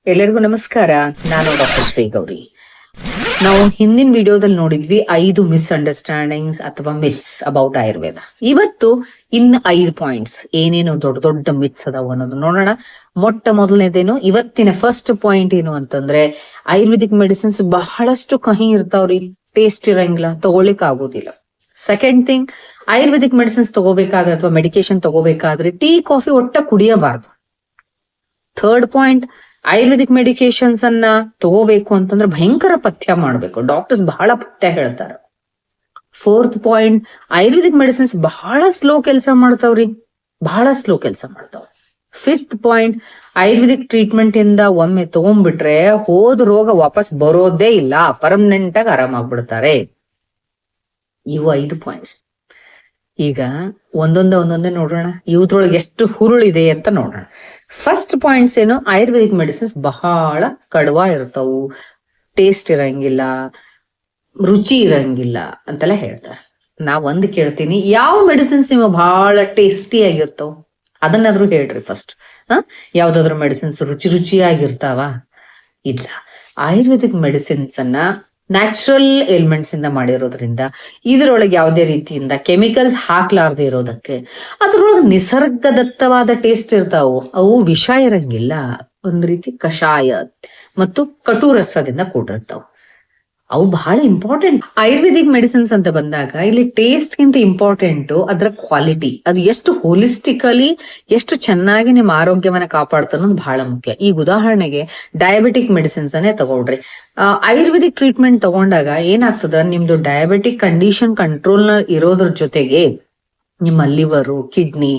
ಎಲ್ಲರಿಗೂ ನಮಸ್ಕಾರ. ನಾನು ಡಾಕ್ಟರ್ ಶ್ರೀ ಗೌರಿ. ನಾವು ಹಿಂದಿನ ವಿಡಿಯೋದಲ್ಲಿ ನೋಡಿದ್ವಿ 5 ಮಿಸ್ಅಂಡರ್ಸ್ಟ್ಯಾಂಡಿಂಗ್ಸ್ ಅಥವಾ ಮಿತ್ಸ್ ಅಬೌಟ್ ಆಯುರ್ವೇದ. ಇವತ್ತು ಇನ್ನು 5 ಪಾಯಿಂಟ್ಸ್ ಏನೇನು ದೊಡ್ಡ ದೊಡ್ಡ ಮಿತ್ಸ್ ಅದಾವ ಅನ್ನೋದು ನೋಡೋಣ. ಮೊಟ್ಟ ಮೊದಲನೇದೇನು, ಇವತ್ತಿನ ಫಸ್ಟ್ ಪಾಯಿಂಟ್ ಏನು ಅಂತಂದ್ರೆ, ಆಯುರ್ವೇದಿಕ್ ಮೆಡಿಸಿನ್ಸ್ ಬಹಳಷ್ಟು ಕಹಿ ಇರ್ತಾವ್ರಿ, ಟೇಸ್ಟ್ ಇರಂಗಿಲ್ಲ, ತಗೊಳ್ಳಿಕ್ ಆಗೋದಿಲ್ಲ. ಸೆಕೆಂಡ್ ಥಿಂಗ್, ಆಯುರ್ವೇದಿಕ್ ಮೆಡಿಸಿನ್ಸ್ ತಗೋಬೇಕಾದ್ರೆ ಅಥವಾ ಮೆಡಿಕೇಶನ್ ತಗೋಬೇಕಾದ್ರೆ ಟೀ ಕಾಫಿ ಒಟ್ಟ ಕುಡಿಯಬಾರ್ದು. ಥರ್ಡ್ ಪಾಯಿಂಟ್, ಆಯುರ್ವೇದಿಕ್ ಮೆಡಿಕೇಶನ್ಸ್ ಅನ್ನ ತಗೋಬೇಕು ಅಂತಂದ್ರೆ ಭಯಂಕರ ಪಥ್ಯ ಮಾಡ್ಬೇಕು. ಡಾಕ್ಟರ್ಸ್ ಬಹಳ ಪಥ್ಯ ಹೇಳ್ತಾರೆ. ಫೋರ್ತ್ ಪಾಯಿಂಟ್, ಆಯುರ್ವೇದಿಕ್ ಮೆಡಿಸಿನ್ಸ್ ಬಹಳ ಸ್ಲೋ ಕೆಲಸ ಮಾಡ್ತಾವ್ರಿ, ಬಹಳ ಸ್ಲೋ ಕೆಲಸ ಮಾಡ್ತಾವ್. ಫಿಫ್ತ್ ಪಾಯಿಂಟ್, ಆಯುರ್ವೇದಿಕ್ ಟ್ರೀಟ್ಮೆಂಟ್ ಇಂದ ಒಮ್ಮೆ ತಗೊಂಡ್ಬಿಟ್ರೆ ಹೋದ ರೋಗ ವಾಪಸ್ ಬರೋದೇ ಇಲ್ಲ, ಪರ್ಮನೆಂಟ್ ಆಗಿ ಆರಾಮಾಗ್ಬಿಡ್ತಾರೆ. ಇವು 5 ಪಾಯಿಂಟ್ಸ್. ಈಗ ಒಂದೊಂದೇ ನೋಡೋಣ, ಇವ್ರೊಳಗೆ ಎಷ್ಟು ಹುರುಳಿದೆ ಅಂತ ನೋಡೋಣ. ಫಸ್ಟ್ ಪಾಯಿಂಟ್ಸ್ ಏನು, ಆಯುರ್ವೇದಿಕ್ ಮೆಡಿಸಿನ್ಸ್ ಬಹಳ ಕಡುವ ಇರ್ತಾವು, ಟೇಸ್ಟ್ ಇರಂಗಿಲ್ಲ, ರುಚಿ ಇರಂಗಿಲ್ಲ ಅಂತೆಲ್ಲ ಹೇಳ್ತಾರೆ. ನಾ ಒಂದ್ ಕೇಳ್ತೀನಿ, ಯಾವ ಮೆಡಿಸಿನ್ಸ್ ನಿಮಗೆ ಬಹಳ ಟೇಸ್ಟಿ ಆಗಿರ್ತಾವ ಅದನ್ನಾದ್ರೂ ಹೇಳ್ರಿ ಫಸ್ಟ್. ಯಾವ್ದಾದ್ರು ಮೆಡಿಸಿನ್ಸ್ ರುಚಿಯಾಗಿರ್ತಾವ? ಇಲ್ಲ. ಆಯುರ್ವೇದಿಕ್ ಮೆಡಿಸಿನ್ಸ್ ಅನ್ನ ನ್ಯಾಚುರಲ್ ಎಲಿಮೆಂಟ್ಸ್ ಇಂದ ಮಾಡಿರೋದ್ರಿಂದ, ಇದರೊಳಗೆ ಯಾವುದೇ ರೀತಿಯಿಂದ ಕೆಮಿಕಲ್ಸ್ ಹಾಕ್ಲಾರ್ದೆ ಇರೋದಕ್ಕೆ ಅದ್ರೊಳಗೆ ನಿಸರ್ಗದತ್ತವಾದ ಟೇಸ್ಟ್ ಇರ್ತಾವು. ಅವು ವಿಷ ಇರಂಗಿಲ್ಲ, ಒಂದ್ ರೀತಿ ಕಷಾಯ ಮತ್ತು ಕಟು ರಸದಿಂದ ಕೂಡಿರ್ತಾವ. ಅವು ಬಹಳ ಇಂಪಾರ್ಟೆಂಟ್. ಆಯುರ್ವೇದಿಕ್ ಮೆಡಿಸಿನ್ಸ್ ಅಂತ ಬಂದಾಗ ಇಲ್ಲಿ ಟೇಸ್ಟ್ ಗಿಂತ ಇಂಪಾರ್ಟೆಂಟ್ ಅದರ ಕ್ವಾಲಿಟಿ. ಅದು ಎಷ್ಟು ಹೋಲಿಸ್ಟಿಕಲಿ ಎಷ್ಟು ಚೆನ್ನಾಗಿ ನಿಮ್ಮ ಆರೋಗ್ಯವನ್ನ ಕಾಪಾಡ್ತಾ ಅನ್ನೋದು ಬಹಳ ಮುಖ್ಯ. ಈಗ ಉದಾಹರಣೆಗೆ ಡಯಾಬಿಟಿಕ್ ಮೆಡಿಸಿನ್ಸ್ ಅನ್ನೇ ತಗೊಳ್ರಿ. ಆಯುರ್ವೇದಿಕ್ ಟ್ರೀಟ್ಮೆಂಟ್ ತಗೊಂಡಾಗ ಏನಾಗ್ತದ, ನಿಮ್ದು ಡಯಾಬಿಟಿಕ್ ಕಂಡೀಷನ್ ಕಂಟ್ರೋಲ್ ನ ಇರೋದ್ರ ಜೊತೆಗೆ ನಿಮ್ಮ ಲಿವರು, ಕಿಡ್ನಿ,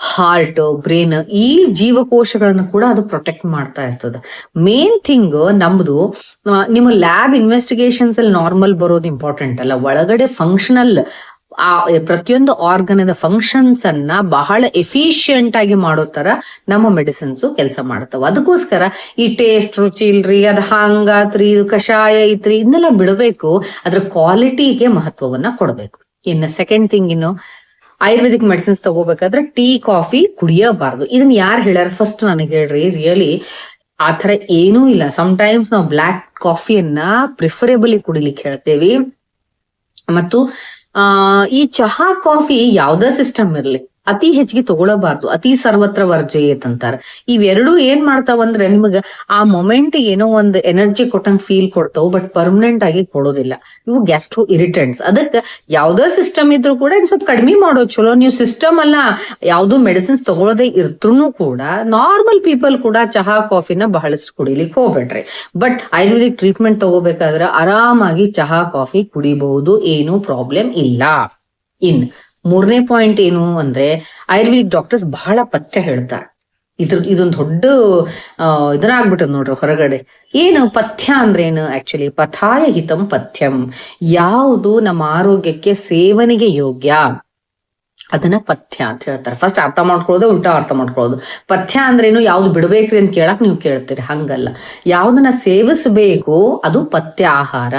ಹಾರ್ಟ್, ಬ್ರೇನ್, ಈ ಜೀವಕೋಶಗಳನ್ನು ಕೂಡ ಅದು ಪ್ರೊಟೆಕ್ಟ್ ಮಾಡ್ತಾ ಇರ್ತದ. ಮೇನ್ ಥಿಂಗ್ ನಮ್ದು ನಿಮ್ಮ ಲ್ಯಾಬ್ ಇನ್ವೆಸ್ಟಿಗೇಷನ್ಸ್ ಅಲ್ಲಿ ನಾರ್ಮಲ್ ಬರೋದು ಇಂಪಾರ್ಟೆಂಟ್ ಅಲ್ಲ, ಒಳಗಡೆ ಫಂಕ್ಷನಲ್ ಆ ಪ್ರತಿಯೊಂದು ಆರ್ಗನ್ ಫಂಕ್ಷನ್ಸ್ ಅನ್ನ ಬಹಳ ಎಫಿಷಿಯಂಟ್ ಆಗಿ ಮಾಡೋ ತರ ನಮ್ಮ ಮೆಡಿಸಿನ್ಸ್ ಕೆಲಸ ಮಾಡ್ತಾವ. ಅದಕ್ಕೋಸ್ಕರ ಈ ಟೇಸ್ಟ್ ರುಚಿ ಇಲ್ರಿ, ಅದ್ ಹಂಗಾತ್ರಿ, ಇದು ಕಷಾಯ ಐತ್ರಿ, ಇದನ್ನೆಲ್ಲ ಬಿಡಬೇಕು. ಅದ್ರ ಕ್ವಾಲಿಟಿಗೆ ಮಹತ್ವವನ್ನ ಕೊಡ್ಬೇಕು. ಇನ್ನು ಸೆಕೆಂಡ್ ಥಿಂಗ್, ಇನ್ನು ಆಯುರ್ವೇದಿಕ್ ಮೆಡಿಸಿನ್ಸ್ ತಗೋಬೇಕಾದ್ರೆ ಟೀ ಕಾಫಿ ಕುಡಿಯಬಾರ್ದು. ಇದನ್ನ ಯಾರು ಹೇಳ್ಯಾರ ಫಸ್ಟ್ ನನಗೆ ಹೇಳ್ರಿ. ರಿಯಲಿ ಆತರ ಏನೂ ಇಲ್ಲ. ಸಮ್ಟೈಮ್ಸ್ ನಾವು ಬ್ಲ್ಯಾಕ್ ಕಾಫಿಯನ್ನ ಪ್ರಿಫರೇಬಲಿ ಕುಡಿಲಿಕ್ಕೆ ಹೇಳ್ತೇವಿ. ಮತ್ತು ಈ ಚಹಾ ಕಾಫಿ ಯಾವ್ದೇ ಸಿಸ್ಟಮ್ ಇರ್ಲಿ ಅತಿ ಹೆಚ್ಚಿಗೆ ತಗೊಳಬಾರ್ದು. ಅತಿ ಸರ್ವತ್ರ ವರ್ಜಯೇತ್ ಅಂತಾರ. ಇವೆರಡು ಏನ್ ಮಾಡ್ತಾವಂದ್ರೆ ನಿಮಗ ಆ ಮೊಮೆಂಟ್ ಏನೋ ಒಂದು ಎನರ್ಜಿ ಕೊಟ್ಟಂಗ್ ಫೀಲ್ ಕೊಡ್ತಾವ್, ಬಟ್ ಪರ್ಮನೆಂಟ್ ಆಗಿ ಕೊಡೋದಿಲ್ಲ. ಇವು ಗ್ಯಾಸ್ಟ್ರೋ ಇರಿಟೆಂಟ್ಸ್. ಅದಕ್ಕೆ ಯಾವ್ದೋ ಸಿಸ್ಟಮ್ ಇದ್ರು ಕೂಡ ಇನ್ ಸ್ವಲ್ಪ ಕಡಿಮೆ ಮಾಡೋದು ಚಲೋ. ನೀವು ಸಿಸ್ಟಮ್ ಅಲ್ಲ ಯಾವ್ದು ಮೆಡಿಸಿನ್ಸ್ ತಗೊಳ್ಳೋದೇ ಇರ್ತೂ ಕೂಡ ನಾರ್ಮಲ್ ಪೀಪಲ್ ಕೂಡ ಚಹಾ ಕಾಫಿನ ಬಹಳಷ್ಟು ಕುಡಿಲಿಕ್ಕೆ ಹೋಗ್ಬೇಡ್ರಿ. ಬಟ್ ಆಯುರ್ವೇದಿಕ್ ಟ್ರೀಟ್ಮೆಂಟ್ ತಗೋಬೇಕಾದ್ರೆ ಆರಾಮಾಗಿ ಚಹಾ ಕಾಫಿ ಕುಡಿಬಹುದು, ಏನು ಪ್ರಾಬ್ಲಮ್ ಇಲ್ಲ. ಮೂರನೇ ಪಾಯಿಂಟ್ ಏನು ಅಂದ್ರೆ, ಆಯುರ್ವೇದಿಕ್ ಡಾಕ್ಟರ್ಸ್ ಬಹಳ ಪಥ್ಯ ಹೇಳ್ತಾರೆ. ಇದೊಂದು ದೊಡ್ಡ ಇದನ್ನಾಗ್ಬಿಟ್ಟದ ನೋಡ್ರಿ ಹೊರಗಡೆ. ಏನು ಪಥ್ಯ ಅಂದ್ರೆ ಏನು? ಆಕ್ಚುಲಿ ಪಥಾಯ ಹಿತಂ ಪಥ್ಯಂ. ಯಾವುದು ನಮ್ಮ ಆರೋಗ್ಯಕ್ಕೆ ಸೇವನೆಗೆ ಯೋಗ್ಯ ಅದನ್ನ ಪಥ್ಯ ಅಂತ ಹೇಳ್ತಾರೆ. ಫಸ್ಟ್ ಅರ್ಥ ಮಾಡ್ಕೊಳ್ಳೋದು, ಉಲ್ಟಾ ಅರ್ಥ ಮಾಡ್ಕೊಳ್ಳೋದು. ಪಥ್ಯ ಅಂದ್ರೇನು, ಯಾವ್ದು ಬಿಡ್ಬೇಕ್ರಿ ಅಂತ ಕೇಳಕ್ ನೀವು ಕೇಳ್ತೀರಿ, ಹಂಗಲ್ಲ. ಯಾವ್ದನ್ನ ಸೇವಿಸಬೇಕು ಅದು ಪಥ್ಯ ಆಹಾರ,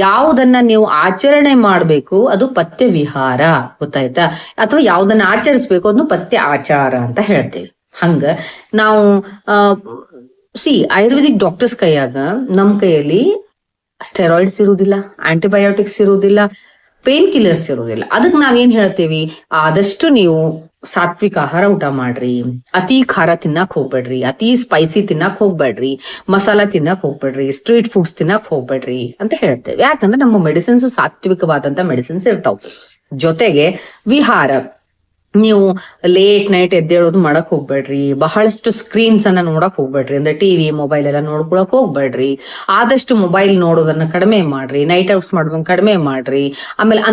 ಯಾವುದನ್ನ ನೀವು ಆಚರಣೆ ಮಾಡ್ಬೇಕು ಅದು ಪಥ್ಯ ವಿಹಾರ, ಗೊತ್ತಾಯ್ತಾ? ಅಥವಾ ಯಾವ್ದನ್ನ ಆಚರಿಸ್ಬೇಕು ಅದನ್ನು ಪಥ್ಯ ಆಚಾರ ಅಂತ ಹೇಳ್ತೇವೆ. ಹಂಗ ನಾವು ಆಯುರ್ವೇದಿಕ್ ಡಾಕ್ಟರ್ಸ್ ಕೈಯಾಗ, ನಮ್ ಕೈಯಲ್ಲಿ ಸ್ಟೆರಾಯ್ಡ್ಸ್ ಇರುವುದಿಲ್ಲ, ಆಂಟಿಬಯೋಟಿಕ್ಸ್ ಇರುವುದಿಲ್ಲ, ಪೇನ್ ಕಿಲ್ಲರ್ಸ್ ಇರೋದಿಲ್ಲ. ಅದಕ್ಕೆ ನಾವೇನ್ ಹೇಳ್ತೇವಿ, ಆದಷ್ಟು ನೀವು ಸಾತ್ವಿಕ ಆಹಾರ ಊಟ ಮಾಡ್ರಿ, ಅತಿ ಖಾರ ತಿನ್ನಕ್ ಹೋಗ್ಬೇಡ್ರಿ, ಅತಿ ಸ್ಪೈಸಿ ತಿನ್ನಕ್ ಹೋಗ್ಬೇಡ್ರಿ, ಮಸಾಲಾ ತಿನ್ನಕ್ ಹೋಗ್ಬೇಡ್ರಿ, ಸ್ಟ್ರೀಟ್ ಫುಡ್ಸ್ ತಿನ್ನಕ್ ಹೋಗ್ಬೇಡ್ರಿ ಅಂತ ಹೇಳ್ತೇವೆ. ಯಾಕಂದ್ರೆ ನಮ್ಮ ಮೆಡಿಸಿನ್ಸ್ ಸಾತ್ವಿಕವಾದಂತ ಮೆಡಿಸಿನ್ಸ್ ಇರ್ತಾವ. ಜೊತೆಗೆ ವಿಹಾರ, ನೀವು ಲೇಟ್ ನೈಟ್ ಎದ್ದೇಳೋದು ಮಾಡಕ್ ಹೋಗ್ಬೇಡ್ರಿ, ಬಹಳಷ್ಟು ಸ್ಕ್ರೀನ್ಸ್ ಅನ್ನ ನೋಡಕ್ ಹೋಗ್ಬೇಡ್ರಿ, ಅಂದ್ರೆ ಟಿವಿ ಮೊಬೈಲ್ ಎಲ್ಲ ನೋಡ್ಕೊಳಕ್ ಹೋಗ್ಬೇಡ್ರಿ, ಆದಷ್ಟು ಮೊಬೈಲ್ ನೋಡೋದನ್ನ ಕಡಿಮೆ ಮಾಡ್ರಿ, ನೈಟ್ ಔಟ್ಸ್ ಮಾಡೋದನ್ನ ಕಡಿಮೆ ಮಾಡ್ರಿ. ಆಮೇಲೆ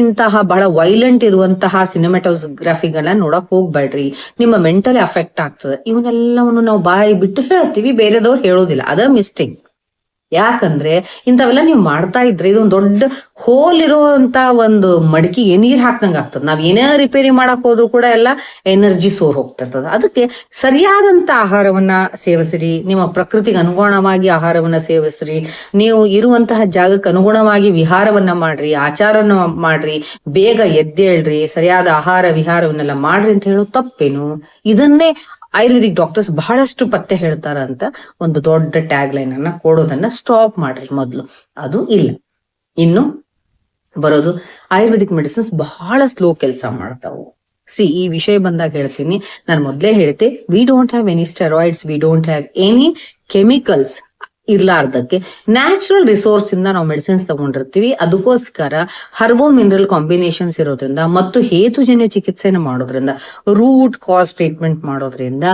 ಇಂತಹ ಬಹಳ ವೈಲೆಂಟ್ ಇರುವಂತಹ ಸಿನಿಮಾಟೋಗ್ರಫಿಗಳನ್ನ ನೋಡಕ್ ಹೋಗ್ಬೇಡ್ರಿ, ನಿಮ್ಮ ಮೆಂಟಲಿ ಅಫೆಕ್ಟ್ ಆಗ್ತದೆ. ಇವನ್ನೆಲ್ಲವನ್ನು ನಾವು ಬಾಯಿ ಬಿಟ್ಟು ಹೇಳ್ತೀವಿ, ಬೇರೆದವ್ರು ಹೇಳೋದಿಲ್ಲ. ಅದ ಮಿಸ್ಟೇಕ್. ಯಾಕಂದ್ರೆ ಇಂಥವೆಲ್ಲ ನೀವು ಮಾಡ್ತಾ ಇದ್ರೆ ಇದೊಂದು ದೊಡ್ಡ ಹೋಲ್ ಇರುವಂತ ಒಂದು ಮಡಕಿಗೆ ನೀರ್ ಹಾಕ್ದಂಗ ಆಗ್ತದ. ನಾವ್ ಏನೇ ರಿಪೇರಿ ಮಾಡಕ್ ಹೋದ್ರು ಕೂಡ ಎಲ್ಲ ಎನರ್ಜಿ ಸೋರ್ ಹೋಗ್ತಿರ್ತದ. ಅದಕ್ಕೆ ಸರಿಯಾದಂತ ಆಹಾರವನ್ನ ಸೇವಿಸ್ರಿ, ನಿಮ್ಮ ಪ್ರಕೃತಿಗೆ ಅನುಗುಣವಾಗಿ ಆಹಾರವನ್ನ ಸೇವಿಸ್ರಿ, ನೀವು ಇರುವಂತಹ ಜಾಗಕ್ಕೆ ಅನುಗುಣವಾಗಿ ವಿಹಾರವನ್ನ ಮಾಡ್ರಿ, ಆಚಾರನ ಮಾಡ್ರಿ, ಬೇಗ ಎದ್ದೇಳ್ರಿ, ಸರಿಯಾದ ಆಹಾರ ವಿಹಾರವನ್ನೆಲ್ಲ ಮಾಡ್ರಿ ಅಂತ ಹೇಳೋ ತಪ್ಪೇನು? ಇದನ್ನೇ ಆಯುರ್ವೇದಿಕ್ ಡಾಕ್ಟರ್ಸ್ ಬಹಳಷ್ಟು ಪತ್ತೆ ಹೇಳ್ತಾರಂತ ಒಂದು ದೊಡ್ಡ ಟ್ಯಾಗ್ ಲೈನ್ ಅನ್ನ ಕೊಡೋದನ್ನ ಸ್ಟಾಪ್ ಮಾಡ್ರಿ ಮೊದ್ಲು. ಅದು ಇಲ್ಲ. ಇನ್ನು ಬರೋದು ಆಯುರ್ವೇದಿಕ್ ಮೆಡಿಸಿನ್ಸ್ ಬಹಳ ಸ್ಲೋ ಕೆಲಸ ಮಾಡ್ತಾವು. ಈ ವಿಷಯ ಬಂದಾಗ ಹೇಳ್ತೀನಿ, ನಾನು ಮೊದ್ಲೇ ಹೇಳ್ತೆ, we don't have any steroids, we don't have any chemicals ಇರ್ಲಾರ್ದಕ್ಕೆ ನ್ಯಾಚುರಲ್ ರಿಸೋರ್ಸ್ ಇಂದ ನಾವು ಮೆಡಿಸಿನ್ಸ್ ತಗೊಂಡಿರ್ತೀವಿ. ಅದಕ್ಕೋಸ್ಕರ ಹರ್ಬೋ ಮಿನರಲ್ ಕಾಂಬಿನೇಷನ್ಸ್ ಇರೋದ್ರಿಂದ ಮತ್ತು ಹೇತುಜನ್ಯ ಚಿಕಿತ್ಸೆನ ಮಾಡೋದ್ರಿಂದ, ರೂಟ್ ಕಾಸ್ ಟ್ರೀಟ್ಮೆಂಟ್ ಮಾಡೋದ್ರಿಂದ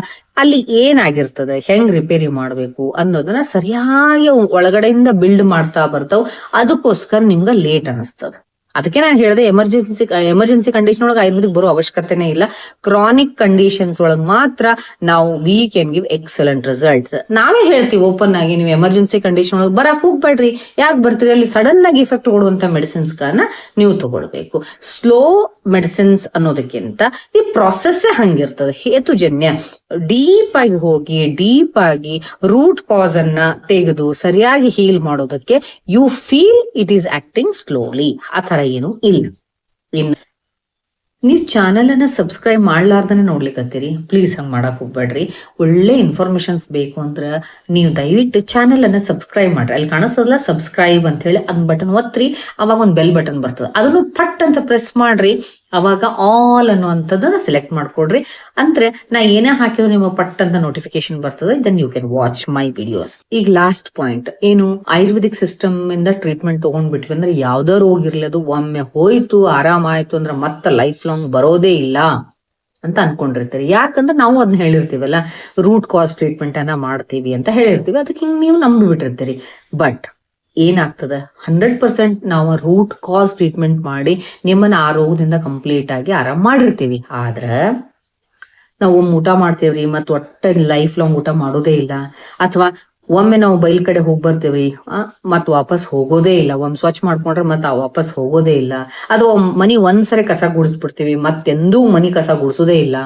ಅಲ್ಲಿ ಏನಾಗಿರ್ತದೆ, ಹೆಂಗ್ ರಿಪೇರಿ ಮಾಡ್ಬೇಕು ಅನ್ನೋದನ್ನ ಸರಿಯಾಗಿ ಒಳಗಡೆಯಿಂದ ಬಿಲ್ಡ್ ಮಾಡ್ತಾ ಬರ್ತಾವ್. ಅದಕ್ಕೋಸ್ಕರ ನಿಮ್ಗ ಲೇಟ್ ಅನಿಸ್ತದ. ಅದಕ್ಕೆ ನಾನು ಹೇಳಿದೆ, ಎಮರ್ಜೆನ್ಸಿ ಕಂಡೀಷನ್ ಒಳಗೆ ಆಯುರ್ವೇದಿಕ್ ಬರೋ ಅವಶ್ಯಕತೆನೇ ಇಲ್ಲ. ಕ್ರಾನಿಕ್ ಕಂಡೀಷನ್ಸ್ ಒಳಗೆ ಮಾತ್ರ ನಾವು we can give excellent results. ನಾವೇ ಹೇಳ್ತೀವಿ ಓಪನ್ ಆಗಿ, ನೀವು ಎಮರ್ಜೆನ್ಸಿ ಕಂಡೀಷನ್ ಒಳಗೆ ಬರಕ್ ಹೋಗ್ಬೇಡ್ರಿ. ಯಾಕೆ ಬರ್ತೀರಿ? ಅಲ್ಲಿ ಸಡನ್ ಆಗಿ ಇಫೆಕ್ಟ್ ಕೊಡುವಂತ ಮೆಡಿಸಿನ್ಸ್ ಗಳನ್ನ ನೀವು ತಗೊಳ್ಬೇಕು. ಸ್ಲೋ ಮೆಡಿಸಿನ್ಸ್ ಅನ್ನೋದಕ್ಕಿಂತ ಈ ಪ್ರಾಸೆಸ್ ಹಂಗಿರ್ತದೆ. ಹೇತುಜನ್ಯ ಡೀಪ್ ಆಗಿ ಹೋಗಿ ಡೀಪ್ ಆಗಿ ರೂಟ್ ಕಾಸ್ ಅನ್ನ ತೆಗೆದು ಸರಿಯಾಗಿ ಹೀಲ್ ಮಾಡೋದಕ್ಕೆ you feel it is acting slowly. ಆ ತರ ಏನು ಇಲ್ಲ. ಇನ್ನು ನೀವು ಚಾನೆಲ್ ಅನ್ನ ಸಬ್ಸ್ಕ್ರೈಬ್ ಮಾಡ್ಲಾರ್ದನೆ ನೋಡ್ಲಿಕ್ಕತ್ತೀರಿ, ಪ್ಲೀಸ್ ಹಂಗ್ ಮಾಡಕ್ ಹೋಗ್ಬೇಡ್ರಿ. ಒಳ್ಳೆ ಇನ್ಫಾರ್ಮೇಶನ್ಸ್ ಬೇಕು ಅಂದ್ರ ನೀವು ದಯವಿಟ್ಟು ಚಾನೆಲ್ ಅನ್ನ ಸಬ್ಸ್ಕ್ರೈಬ್ ಮಾಡ್ರಿ. ಅಲ್ಲಿ ಕಾಣಿಸ್ತದಲ್ಲ ಸಬ್ಸ್ಕ್ರೈಬ್ ಅಂತ ಹೇಳಿ, ಅದ್ ಬಟನ್ ಒತ್ತಿರಿ. ಅವಾಗ ಒಂದ್ ಬೆಲ್ ಬಟನ್ ಬರ್ತದೆ, ಅದನ್ನು ಪಟ್ ಅಂತ ಪ್ರೆಸ್ ಮಾಡ್ರಿ. ಅವಾಗ ಆಲ್ ಅನ್ನುವಂಥದ್ದನ್ನ ಸೆಲೆಕ್ಟ್ ಮಾಡ್ಕೊಡ್ರಿ. ಅಂದ್ರೆ ನಾ ಏನೇ ಹಾಕಿದ್ರು ನಿಮ್ಮ ಪಟ್ ಅಂತ ನೋಟಿಫಿಕೇಶನ್ ಬರ್ತದೆ. Then you can watch my videos. ಈಗ ಲಾಸ್ಟ್ ಪಾಯಿಂಟ್ ಏನು, ಆಯುರ್ವೇದಿಕ್ ಸಿಸ್ಟಮ್ ಇಂದ ಟ್ರೀಟ್ಮೆಂಟ್ ತಗೊಂಡ್ಬಿಟ್ವಿ ಅಂದ್ರೆ ಯಾವ್ದೋ ರೋಗ ಇರ್ಲಿ, ಅದು ಒಮ್ಮೆ ಹೋಯ್ತು ಆರಾಮಾಯ್ತು ಅಂದ್ರೆ ಮತ್ತೆ ಲೈಫ್ ಲಾಂಗ್ ಬರೋದೇ ಇಲ್ಲ ಅಂತ ಅನ್ಕೊಂಡಿರ್ತೀರಿ. ಯಾಕಂದ್ರೆ ನಾವು ಅದನ್ನ ಹೇಳಿರ್ತೀವಲ್ಲ, ರೂಟ್ ಕಾಸ್ ಟ್ರೀಟ್ಮೆಂಟ್ ಅನ್ನ ಮಾಡ್ತೀವಿ ಅಂತ ಹೇಳಿರ್ತೀವಿ. ಅದಕ್ಕೆ ಹಿಂಗ್ ನೀವು ನಂಬಿಬಿಟ್ಟಿರ್ತೀರಿ. ಬಟ್ ಏನಾಗ್ತದ, 100% ನಾವು ರೂಟ್ ಕಾಸ್ ಟ್ರೀಟ್ಮೆಂಟ್ ಮಾಡಿ ನಿಮ್ಮನ್ನ ಆ ರೋಗದಿಂದ ಕಂಪ್ಲೀಟ್ ಆಗಿ ಆರಾಮ್ ಮಾಡಿರ್ತೀವಿ. ಆದ್ರ ನಾವು ಊಟ ಮಾಡ್ತೇವ್ರಿ, ಮತ್ ಒಟ್ಟ ಲೈಫ್ ಲಾಂಗ್ ಊಟ ಮಾಡೋದೇ ಇಲ್ಲ. ಅಥವಾ ಒಮ್ಮೆ ನಾವು ಬೈಲ್ ಕಡೆ ಹೋಗಿ ಬರ್ತೇವ್ರಿ, ಮತ್ ವಾಪಸ್ ಹೋಗೋದೇ ಇಲ್ಲ. ಒಮ್ಮೆ ಸ್ವಚ್ಛ ಮಾಡ್ಕೊಂಡ್ರೆ ಮತ್ ವಾಪಸ್ ಹೋಗೋದೇ ಇಲ್ಲ. ಅಥವಾ ಮನಿ ಒಂದ್ಸರಿ ಕಸ ಗುಡಿಸ್ಬಿಡ್ತೀವಿ, ಮತ್ತೆಂದೂ ಮನಿ ಕಸ ಗುಡಿಸೋದೇ ಇಲ್ಲ.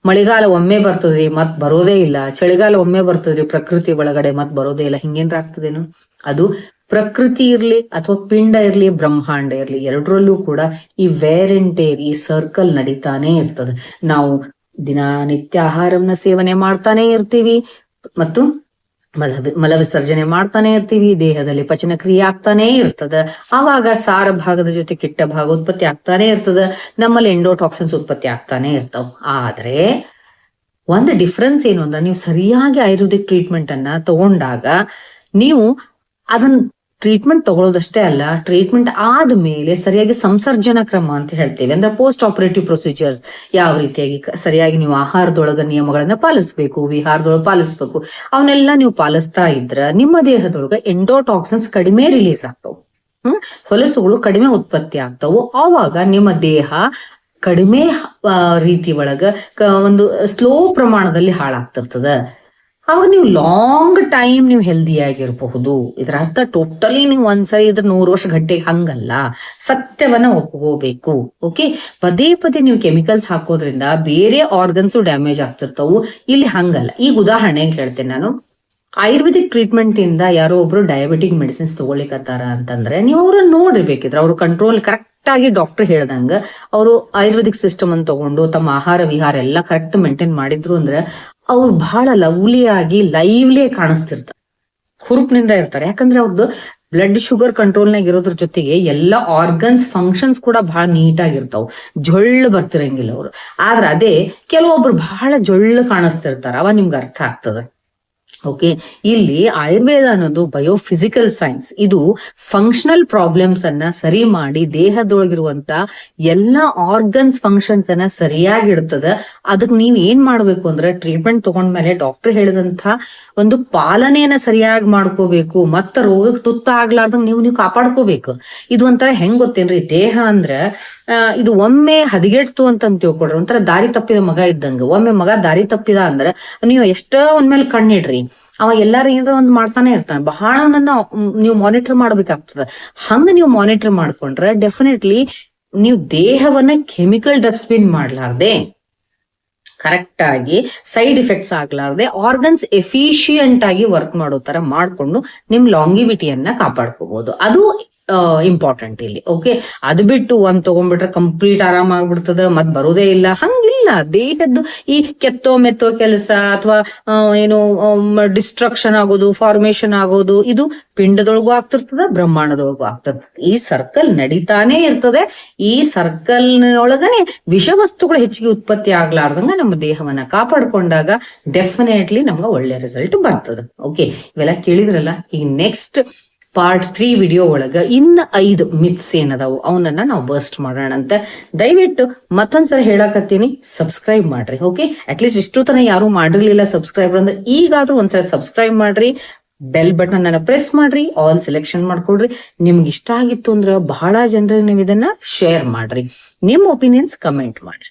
ಮಳೆಗಾಲ ಒಮ್ಮೆ ಬರ್ತದ್ರಿ ಮತ್ ಬರೋದೇ ಇಲ್ಲ. ಚಳಿಗಾಲ ಒಮ್ಮೆ ಬರ್ತದ್ರಿ ಪ್ರಕೃತಿ ಒಳಗಡೆ ಮತ್ ಬರೋದೇ ಇಲ್ಲ. ಹಿಂಗೇನ್ರ ಆಗ್ತದೇನು? ಅದು ಪ್ರಕೃತಿ ಇರ್ಲಿ ಅಥವಾ ಪಿಂಡ ಇರ್ಲಿ ಬ್ರಹ್ಮಾಂಡ ಇರ್ಲಿ, ಎರಡರಲ್ಲೂ ಕೂಡ ಈ ವೇರ್ ಅಂಡ್ ಟೇರ್, ಈ ಸರ್ಕಲ್ ನಡೀತಾನೆ ಇರ್ತದೆ. ನಾವು ದಿನನಿತ್ಯ ಆಹಾರವನ್ನ ಸೇವನೆ ಮಾಡ್ತಾನೆ ಇರ್ತೀವಿ ಮತ್ತು ಮಲ ವಿಸರ್ಜನೆ ಮಾಡ್ತಾನೆ ಇರ್ತೀವಿ. ದೇಹದಲ್ಲಿ ಪಚನ ಕ್ರಿಯೆ ಆಗ್ತಾನೆ ಇರ್ತದ. ಆವಾಗ ಸಾರ ಭಾಗದ ಜೊತೆ ಕೆಟ್ಟ ಭಾಗ ಉತ್ಪತ್ತಿ ಆಗ್ತಾನೆ ಇರ್ತದ. ನಮ್ಮಲ್ಲಿ ಎಂಡೋಟಾಕ್ಸಿನ್ಸ್ ಉತ್ಪತ್ತಿ ಆಗ್ತಾನೆ ಇರ್ತಾವ. ಆದ್ರೆ ಒಂದು ಡಿಫ್ರೆನ್ಸ್ ಏನು ಅಂದ್ರೆ, ನೀವು ಸರಿಯಾಗಿ ಆಯುರ್ವೇದಿಕ್ ಟ್ರೀಟ್ಮೆಂಟ್ ಅನ್ನ ತಗೊಂಡಾಗ ನೀವು ಅದನ್ನ ಟ್ರೀಟ್ಮೆಂಟ್ ತಗೊಳ್ಳೋದಷ್ಟೇ ಅಲ್ಲ, ಟ್ರೀಟ್ಮೆಂಟ್ ಆದ್ಮೇಲೆ ಸರಿಯಾಗಿ ಸಂಸರ್ಜನಾ ಕ್ರಮ ಅಂತ ಹೇಳ್ತೇವೆ. ಅಂದ್ರೆ ಪೋಸ್ಟ್ ಆಪರೇಟಿವ್ ಪ್ರೊಸೀಜರ್ಸ್ ಯಾವ ರೀತಿಯಾಗಿ ಸರಿಯಾಗಿ ನೀವು ಆಹಾರದೊಳಗ ನಿಯಮಗಳನ್ನ ಪಾಲಿಸ್ಬೇಕು, ವಿಹಾರದೊಳಗ ಪಾಲಿಸ್ಬೇಕು, ಅವನ್ನೆಲ್ಲ ನೀವು ಪಾಲಿಸ್ತಾ ಇದ್ರ ನಿಮ್ಮ ದೇಹದೊಳಗ ಎಂಡೋಟಾಕ್ಸಿನ್ಸ್ ಕಡಿಮೆ ರಿಲೀಸ್ ಆಗ್ತಾವ. ಹೊಲಸುಗಳು ಕಡಿಮೆ ಉತ್ಪತ್ತಿ ಆಗ್ತಾವು. ಆವಾಗ ನಿಮ್ಮ ದೇಹ ಕಡಿಮೆ ರೀತಿ ಒಳಗ ಒಂದು ಸ್ಲೋ ಪ್ರಮಾಣದಲ್ಲಿ ಹಾಳಾಗ್ತಿರ್ತದ. ಅವಾಗ ನೀವು ಲಾಂಗ್ ಟೈಮ್ ನೀವು ಹೆಲ್ದಿ ಆಗಿರಬಹುದು. ಇದರ ಅರ್ಥ ಟೋಟಲಿ ನೀವು ಒಂದ್ಸರಿ ಇದ್ರ 100 ವರ್ಷ ಗಟ್ಟಿಗೆ ಹಂಗಲ್ಲ, ಸತ್ಯವನ್ನ ಒಪ್ಕೋಬೇಕು. ಓಕೆ, ಪದೇ ಪದೇ ನೀವು ಕೆಮಿಕಲ್ಸ್ ಹಾಕೋದ್ರಿಂದ ಬೇರೆ ಆರ್ಗನ್ಸು ಡ್ಯಾಮೇಜ್ ಆಗ್ತಿರ್ತಾವು. ಇಲ್ಲಿ ಹಂಗಲ್ಲ. ಈಗ ಉದಾಹರಣೆಗೆ ಹೇಳ್ತೇನೆ ನಾನು, ಆಯುರ್ವೇದಿಕ್ ಟ್ರೀಟ್ಮೆಂಟ್ ಇಂದ ಯಾರೋ ಒಬ್ರು ಡಯಾಬಿಟಿಕ್ ಮೆಡಿಸಿನ್ಸ್ ತಗೊಳ್ಳಿಕತ್ತಾರ ಅಂತಂದ್ರೆ ನೀವು ಅವ್ರನ್ನ ನೋಡಿರ್ಬೇಕಿದ್ರೆ ಅವ್ರ ಕಂಟ್ರೋಲ್ ಕರೆಕ್ಟ್ ಆಗಿ ಡಾಕ್ಟರ್ ಹೇಳ್ದಂಗ ಅವರು ಆಯುರ್ವೇದಿಕ್ ಸಿಸ್ಟಮ್ ಅನ್ನು ತಗೊಂಡು ತಮ್ಮ ಆಹಾರ ವಿಹಾರ ಎಲ್ಲ ಕರೆಕ್ಟ್ ಮೇಂಟೈನ್ ಮಾಡಿದ್ರು ಅಂದ್ರೆ ಅವ್ರು ಬಹಳ ಲವ್ಲಿಯಾಗಿ ಲೈವ್ಲಿ ಕಾಣಿಸ್ತಿರ್ತಾರೆ, ಹುರುಪಿನಿಂದ ಇರ್ತಾರೆ. ಯಾಕಂದ್ರೆ ಅವ್ರದ್ದು ಬ್ಲಡ್ ಶುಗರ್ ಕಂಟ್ರೋಲ್ನಾಗ ಇರೋದ್ರ ಜೊತೆಗೆ ಎಲ್ಲ ಆರ್ಗನ್ಸ್ ಫಂಕ್ಷನ್ಸ್ ಕೂಡ ಬಹಳ ನೀಟಾಗಿರ್ತಾವ. ಜೊಳ್ಳು ಬರ್ತಿರಂಗಿಲ್ಲ ಅವ್ರು. ಆದ್ರೆ ಅದೇ ಕೆಲವೊಬ್ರು ಬಹಳ ಜೊಳ್ಳು ಕಾಣಿಸ್ತಿರ್ತಾರ, ಅವ ನಿಮ್ಗೆ ಅರ್ಥ ಆಗ್ತದ. ಓಕೆ, ಇಲ್ಲಿ ಆಯುರ್ವೇದ ಅನ್ನೋದು ಬಯೋಫಿಸಿಕಲ್ ಸೈನ್ಸ್. ಇದು ಫಂಕ್ಷನಲ್ ಪ್ರಾಬ್ಲಮ್ಸ್ ಅನ್ನ ಸರಿ ಮಾಡಿ ದೇಹದೊಳಗಿರುವಂತ ಎಲ್ಲ ಆರ್ಗನ್ಸ್ ಫಂಕ್ಷನ್ಸ್ ಅನ್ನ ಸರಿಯಾಗಿ ಇಡ್ತದ. ಅದಕ್ಕೆ ನೀವ್ ಏನ್ ಮಾಡ್ಬೇಕು ಅಂದ್ರೆ, ಟ್ರೀಟ್ಮೆಂಟ್ ತಗೊಂಡ್ಮೇಲೆ ಡಾಕ್ಟರ್ ಹೇಳಿದಂತ ಒಂದು ಪಾಲನೆಯನ್ನ ಸರಿಯಾಗಿ ಮಾಡ್ಕೋಬೇಕು. ಮತ್ತ ರೋಗಕ್ಕೆ ತುತ್ತಾಗ್ಲಾರ್ದಂಗ ನೀವು ಕಾಪಾಡ್ಕೋಬೇಕು. ಇದು ಒಂಥರ ಹೆಂಗ್ ಗೊತ್ತೇನ್ರಿ, ದೇಹ ಅಂದ್ರ ಇದು ಒಮ್ಮೆ ಹದಗೆಡ್ತು ಅಂತ ತಿಳ್ಕೊಡ್ರಿ, ಒಂಥರ ದಾರಿ ತಪ್ಪಿದ ಮಗ ಇದ್ದಂಗ. ಒಮ್ಮೆ ಮಗ ದಾರಿ ತಪ್ಪಿದ ಅಂದ್ರ ನೀವು ಎಷ್ಟೋ ಒಂದ್ಮೇಲೆ ಕಣ್ಣಿಡ್ರಿ, ಅವ ಎಲ್ಲಾರು ಏನಾರ ಒಂದ್ ಮಾಡ್ತಾನೆ ಇರ್ತಾನೆ. ಬಹಳ ನೀವು ಮಾನಿಟರ್ ಮಾಡ್ಬೇಕಾಗ್ತದ. ಹಂಗ ನೀವು ಮಾನಿಟರ್ ಮಾಡ್ಕೊಂಡ್ರೆ ಡೆಫಿನೆಟ್ಲಿ ನೀವು ದೇಹವನ್ನ ಕೆಮಿಕಲ್ ಡಸ್ಟ್ಬಿನ್ ಮಾಡ್ಲಾರ್ದೆ, ಕರೆಕ್ಟ್ ಆಗಿ ಸೈಡ್ ಎಫೆಕ್ಟ್ಸ್ ಆಗ್ಲಾರ್ದೆ ಆರ್ಗನ್ಸ್ ಎಫಿಷಿಯಂಟ್ ಆಗಿ ವರ್ಕ್ ಮಾಡೋ ತರ ಮಾಡ್ಕೊಂಡು ನಿಮ್ ಲಾಂಗಿವಿಟಿಯನ್ನ ಕಾಪಾಡ್ಕೋಬಹುದು. ಅದು ಇಂಪಾರ್ಟೆಂಟ್ ಇಲ್ಲಿ. ಓಕೆ, ಅದು ಬಿಟ್ಟು ಒಂದ್ ತಗೊಂಡ್ಬಿಟ್ರೆ ಕಂಪ್ಲೀಟ್ ಆರಾಮ ಆಗ್ಬಿಡ್ತದ, ಮತ್ ಬರೋದೇ ಇಲ್ಲ, ಹಂಗಿಲ್ಲ. ದೇಹದ್ದು ಈ ಕೆತ್ತೋ ಮೆತ್ತೋ ಕೆಲಸ ಅಥವಾ ಏನು ಡಿಸ್ಟ್ರಕ್ಷನ್ ಆಗೋದು, ಫಾರ್ಮೇಶನ್ ಆಗೋದು, ಇದು ಪಿಂಡದೊಳಗೂ ಆಗ್ತಿರ್ತದ, ಬ್ರಹ್ಮಾಂಡದೊಳಗೂ ಆಗ್ತದ. ಈ ಸರ್ಕಲ್ ನಡೀತಾನೆ ಇರ್ತದೆ. ಈ ಸರ್ಕಲ್ ಒಳಗನೆ ವಿಷವಸ್ತುಗಳು ಹೆಚ್ಚಿಗೆ ಉತ್ಪತ್ತಿ ಆಗ್ಲಾರ್ದಂಗ ನಮ್ಮ ದೇಹವನ್ನ ಕಾಪಾಡ್ಕೊಂಡಾಗ ಡೆಫಿನೆಟ್ಲಿ ನಮ್ಗೆ ಒಳ್ಳೆ ರಿಸಲ್ಟ್ ಬರ್ತದ. ಓಕೆ, ಇವೆಲ್ಲ ಕೇಳಿದ್ರಲ್ಲ. ಈಗ ನೆಕ್ಸ್ಟ್ ಪಾರ್ಟ್ 3 ವಿಡಿಯೋ ಒಳಗ ಇನ್ನ 5 ಮಿತ್ಸ್ ಏನದಾವು ಅವನನ್ನ ನಾವು ಬರ್ಸ್ಟ್ ಮಾಡೋಣ ಅಂತ. ದಯವಿಟ್ಟು ಮತ್ತೊಂದ್ಸಲ ಹೇಳಕತ್ತೀನಿ, ಸಬ್ಸ್ಕ್ರೈಬ್ ಮಾಡ್ರಿ. ಓಕೆ, ಅಟ್ಲೀಸ್ಟ್ ಇಷ್ಟು ತನ ಯಾರು ಮಾಡಿರ್ಲಿಲ್ಲ ಸಬ್ಸ್ಕ್ರೈಬರ್ ಅಂದ್ರೆ ಈಗಾದ್ರೂ ಒಂದ್ಸಲ ಸಬ್ಸ್ಕ್ರೈಬ್ ಮಾಡ್ರಿ, ಬೆಲ್ ಬಟನ್ ಅನ್ನ ಪ್ರೆಸ್ ಮಾಡ್ರಿ, ಆಲ್ ಸೆಲೆಕ್ಷನ್ ಮಾಡ್ಕೊಡ್ರಿ. ನಿಮ್ಗೆ ಇಷ್ಟ ಆಗಿತ್ತು ಅಂದ್ರೆ ಬಹಳ ಜನರಿಗೆ ನೀವು ಇದನ್ನ ಶೇರ್ ಮಾಡ್ರಿ, ನಿಮ್ಮ ಒಪಿನಿಯನ್ಸ್ ಕಮೆಂಟ್ ಮಾಡ್ರಿ.